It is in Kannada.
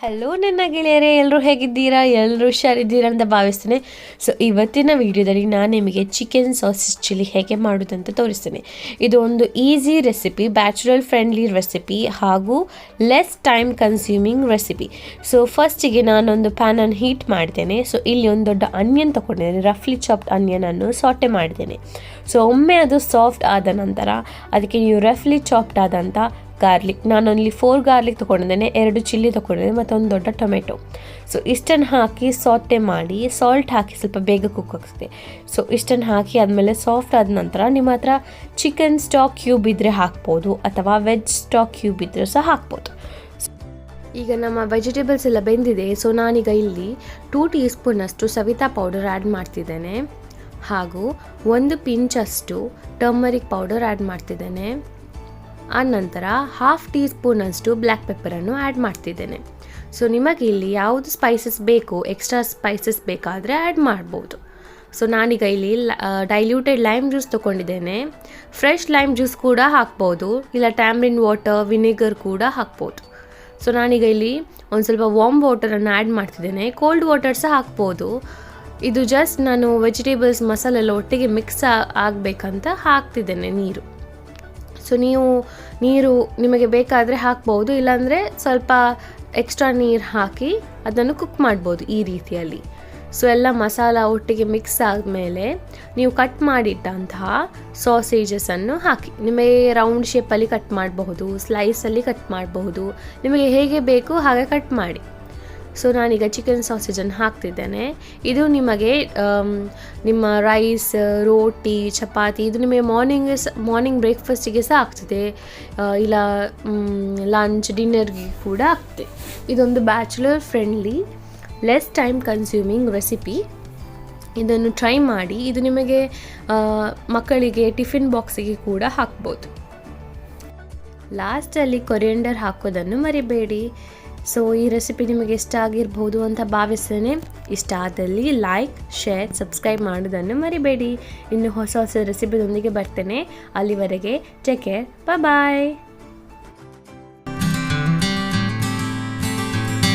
ಹಲೋ ನನ್ನ ಗೆಳೆಯರೇ, ಎಲ್ಲರೂ ಹೇಗಿದ್ದೀರಾ? ಎಲ್ಲರೂ ಹುಷಾರಿದ್ದೀರಾ ಅಂತ ಭಾವಿಸ್ತೇನೆ. ಸೊ ಇವತ್ತಿನ ವಿಡಿಯೋದಲ್ಲಿ ನಾನು ನಿಮಗೆ ಚಿಕನ್ ಸಾಸೇಜ್ ಚಿಲ್ಲಿ ಹೇಗೆ ಮಾಡೋದಂತ ತೋರಿಸ್ತೇನೆ. ಇದು ಒಂದು easy recipe, bachelor friendly recipe ಹಾಗೂ less time consuming recipe. So ಫಸ್ಟಿಗೆ ನಾನೊಂದು ಪ್ಯಾನನ್ನು ಹೀಟ್ ಮಾಡ್ತೇನೆ. ಸೊ ಇಲ್ಲಿ ಒಂದು ದೊಡ್ಡ ಆನಿಯನ್ ತೊಗೊಂಡಿದ್ದೇನೆ, ರಫ್ಲಿ ಚಾಪ್ಡ್ ಆನಿಯನನ್ನು ಸಾಟೆ ಮಾಡಿದ್ದೇನೆ. ಸೊ ಒಮ್ಮೆ ಅದು ಸಾಫ್ಟ್ ಆದ ನಂತರ ಅದಕ್ಕೆ ನೀವು ರಫ್ಲಿ ಚಾಪ್ಡ್ ಆದಂಥ ಗಾರ್ಲಿಕ್, ನಾನೊಂದು 4 ಗಾರ್ಲಿಕ್ ತೊಗೊಂಡಿದ್ದೇನೆ, 2 ಚಿಲ್ಲಿ ತೊಗೊಂಡಿದ್ದೇನೆ ಮತ್ತು ಒಂದು ದೊಡ್ಡ ಟೊಮೆಟೊ. ಸೊ ಇಷ್ಟನ್ನು ಹಾಕಿ ಸಾಟೆ ಮಾಡಿ, ಸಾಲ್ಟ್ ಹಾಕಿ ಸ್ವಲ್ಪ ಬೇಗ ಕುಕ್ ಆಗ್ತದೆ. ಸೊ ಇಷ್ಟನ್ನು ಹಾಕಿ ಆದಮೇಲೆ ಸಾಫ್ಟ್ ಆದ ನಂತರ ನಿಮ್ಮ ಹತ್ರ ಚಿಕನ್ ಸ್ಟಾಕ್ ಕ್ಯೂಬ್ ಇದ್ದರೆ ಹಾಕ್ಬೋದು ಅಥವಾ ವೆಜ್ ಸ್ಟಾಕ್ ಕ್ಯೂಬ್ ಇದ್ದರೆ ಸಹ ಹಾಕ್ಬೋದು. ಈಗ ನಮ್ಮ ವೆಜಿಟೇಬಲ್ಸ್ ಎಲ್ಲ ಬೆಂದಿದೆ. ಸೊ ನಾನೀಗ ಇಲ್ಲಿ 2 ಟೀ ಸ್ಪೂನಷ್ಟು ಸವಿತಾ ಪೌಡರ್ ಆ್ಯಡ್ ಮಾಡ್ತಿದ್ದೇನೆ ಹಾಗೂ 1 ಪಿಂಚಷ್ಟು ಟರ್ಮರಿಕ್ ಪೌಡರ್ ಆ್ಯಡ್ ಮಾಡ್ತಿದ್ದೇನೆ. ಆನಂತರ 1/2 ಟೀ ಸ್ಪೂನಷ್ಟು ಬ್ಲ್ಯಾಕ್ ಪೆಪ್ಪರನ್ನು ಆ್ಯಡ್ ಮಾಡ್ತಿದ್ದೇನೆ. ಸೊ ನಿಮಗೆ ಇಲ್ಲಿ ಯಾವುದು ಸ್ಪೈಸಸ್ ಬೇಕು, ಎಕ್ಸ್ಟ್ರಾ ಸ್ಪೈಸಸ್ ಬೇಕಾದರೆ ಆ್ಯಡ್ ಮಾಡ್ಬೋದು. ಸೊ ನಾನೀಗ ಇಲ್ಲಿ ಡೈಲ್ಯೂಟೆಡ್ ಲೈಮ್ ಜ್ಯೂಸ್ ತೊಗೊಂಡಿದ್ದೇನೆ. ಫ್ರೆಶ್ ಲೈಮ್ ಜ್ಯೂಸ್ ಕೂಡ ಹಾಕ್ಬೋದು, ಇಲ್ಲ ಟ್ಯಾಮ್ರಿನ್ ವಾಟರ್, ವಿನೆಗರ್ ಕೂಡ ಹಾಕ್ಬೋದು. ಸೊ ನಾನೀಗ ಇಲ್ಲಿ ಒಂದು ಸ್ವಲ್ಪ ವಾರ್ಮ್ ವಾಟರನ್ನು ಆ್ಯಡ್ ಮಾಡ್ತಿದ್ದೇನೆ. ಕೋಲ್ಡ್ ವಾಟರ್ ಸಹ ಹಾಕ್ಬೋದು. ಇದು ಜಸ್ಟ್ ನಾನು ವೆಜಿಟೇಬಲ್ಸ್ ಮಸಾಲೆ ಎಲ್ಲ ಒಟ್ಟಿಗೆ ಮಿಕ್ಸ್ ಆಗಬೇಕಂತ ಹಾಕ್ತಿದ್ದೇನೆ ನೀರು. ಸೊ ನೀರು ನಿಮಗೆ ಬೇಕಾದರೆ ಹಾಕ್ಬೋದು, ಇಲ್ಲಾಂದರೆ ಸ್ವಲ್ಪ ಎಕ್ಸ್ಟ್ರಾ ನೀರು ಹಾಕಿ ಅದನ್ನು ಕುಕ್ ಮಾಡ್ಬೋದು ಈ ರೀತಿಯಲ್ಲಿ. ಸೊ ಎಲ್ಲ ಮಸಾಲ ಒಟ್ಟಿಗೆ ಮಿಕ್ಸ್ ಆದಮೇಲೆ ನೀವು ಕಟ್ ಮಾಡಿಟ್ಟಂತಹ ಸಾಸೇಜಸನ್ನು ಹಾಕಿ. ನಿಮಗೆ ರೌಂಡ್ ಶೇಪಲ್ಲಿ ಕಟ್ ಮಾಡಬಹುದು, ಸ್ಲೈಸಲ್ಲಿ ಕಟ್ ಮಾಡಬಹುದು, ನಿಮಗೆ ಹೇಗೆ ಬೇಕು ಹಾಗೆ ಕಟ್ ಮಾಡಿ. ಸೊ ನಾನೀಗ ಚಿಕನ್ ಸಾಸೇಜನ್ನು ಹಾಕ್ತಿದ್ದೇನೆ. ಇದು ನಿಮಗೆ ನಿಮ್ಮ ರೈಸ್, ರೋಟಿ, ಚಪಾತಿ, ಇದು ನಿಮಗೆ ಮಾರ್ನಿಂಗ್ ಬ್ರೇಕ್ಫಾಸ್ಟಿಗೆ ಸಹ ಆಗ್ತದೆ, ಇಲ್ಲ ಲಂಚ್ ಡಿನ್ನರ್ಗೆ ಕೂಡ ಆಗ್ತದೆ. ಇದೊಂದು bachelor friendly less time consuming recipe. ಇದನ್ನು ಟ್ರೈ ಮಾಡಿ. ಇದು ನಿಮಗೆ ಮಕ್ಕಳಿಗೆ ಟಿಫಿನ್ ಬಾಕ್ಸಿಗೆ ಕೂಡ ಹಾಕ್ಬೋದು. ಲಾಸ್ಟಲ್ಲಿ ಕೊರಿಯಂಡರ್ ಹಾಕೋದನ್ನು ಮರಿಬೇಡಿ. ಸೊ ಈ ರೆಸಿಪಿ ನಿಮಗೆ ಇಷ್ಟ ಆಗಿರ್ಬೋದು ಅಂತ ಭಾವಿಸ್ತೇನೆ. ಇಷ್ಟ ಆದಲ್ಲಿ ಲೈಕ್, ಶೇರ್, ಸಬ್ಸ್ಕ್ರೈಬ್ ಮಾಡೋದನ್ನು ಮರಿಬೇಡಿ. ಇನ್ನು ಹೊಸ ರೆಸಿಪಿದೊಂದಿಗೆ ಬರ್ತೇನೆ. ಅಲ್ಲಿವರೆಗೆ ಟೇಕ್ ಕೇರ್, ಬಾಯ್.